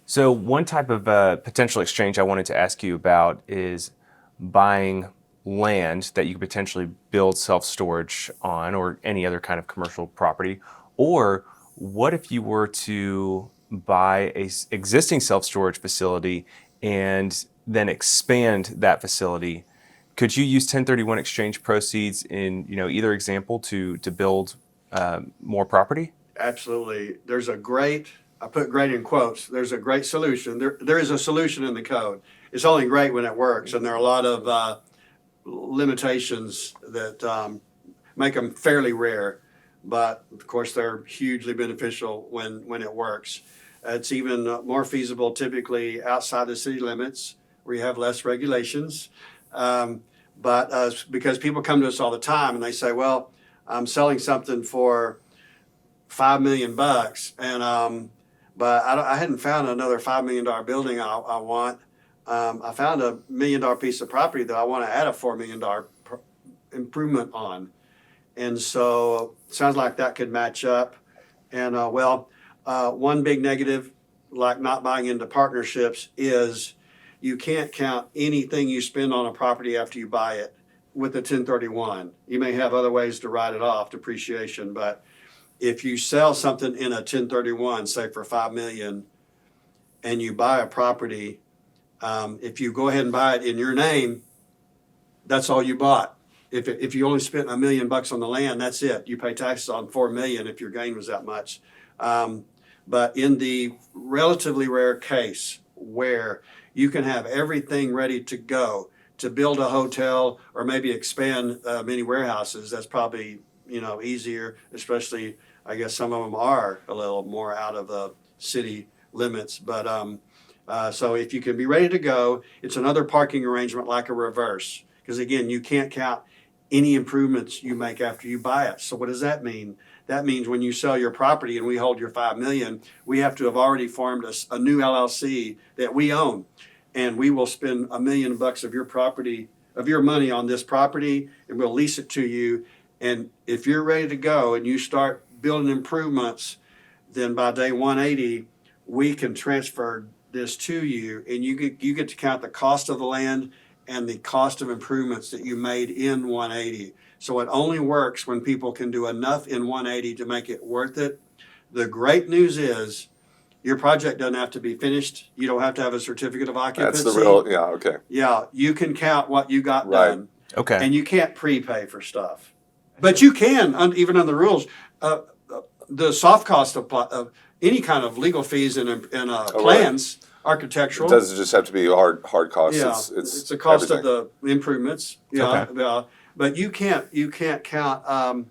So one type of potential exchange I wanted to ask you about is buying land that you could potentially build self-storage on or any other kind of commercial property. Or what if you were to buy a existing self-storage facility and then expand that facility? Could you use 1031 exchange proceeds in either example to build more property? Absolutely. I put great in quotes, there's a great solution. There is a solution in the code. It's only great when it works, and there are a lot of limitations that make them fairly rare. But of course, they're hugely beneficial when it works. It's even more feasible typically outside the city limits where you have less regulations. But because people come to us all the time and they say, well, I'm selling something for $5 million, and but I hadn't found another $5 million building I want. I found $1 million piece of property that I want to add a $4 million improvement on, and so it sounds like that could match up. And one big negative, like not buying into partnerships, is you can't count anything you spend on a property after you buy it with the 1031. You may have other ways to write it off, depreciation, but if you sell something in a 1031, say for $5 million, and you buy a property, if you go ahead and buy it in your name, that's all you bought. If you only spent $1 million on the land, that's it. You pay taxes on $4 million if your gain was that much. But in the relatively rare case where you can have everything ready to go to build a hotel or maybe expand many warehouses, that's probably easier, especially I guess some of them are a little more out of the city limits. But so if you can be ready to go, it's another parking arrangement like a reverse. Because again, you can't count any improvements you make after you buy it. So what does that mean? That means when you sell your property and we hold your $5 million, we have to have already formed a new LLC that we own. And we will spend $1 million of your money on this property, and we'll lease it to you. And if you're ready to go and you start building improvements, then by day 180, we can transfer this to you, and you get to count the cost of the land and the cost of improvements that you made in 180. So it only works when people can do enough in 180 to make it worth it. The great news is your project doesn't have to be finished. You don't have to have a certificate of occupancy. That's the real, yeah, okay. Yeah, you can count what you got Right. done. Okay. And you can't prepay for stuff. But you can, even on the rules, the soft cost of any kind of legal fees and plans, architectural. It doesn't just have to be hard costs. Yeah, it's the cost everything. of the improvements. Yeah, Okay. But you can't count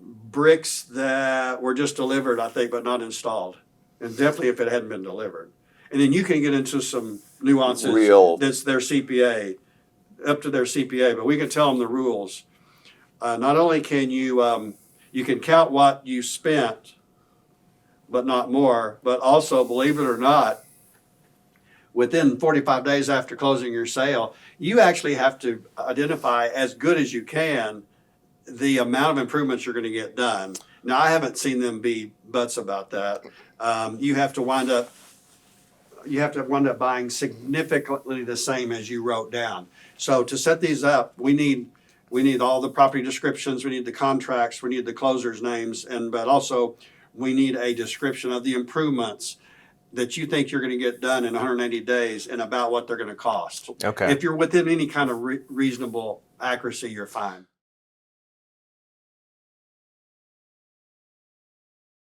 bricks that were just delivered, I think, but not installed, and definitely if it hadn't been delivered. And then you can get into some nuances. That's their CPA, up to their CPA. But we can tell them the rules. Not only can you can count what you spent, but not more. But also, believe it or not, within 45 days after closing your sale, you actually have to identify as good as you can the amount of improvements you're going to get done. Now, I haven't seen them be butts about that. You have to wind up buying significantly the same as you wrote down. So to set these up, we need all the property descriptions, we need the contracts, we need the closers' names, but also we need a description of the improvements that you think you're going to get done in 180 days and about what they're going to cost. Okay. If you're within any kind of reasonable accuracy, you're fine.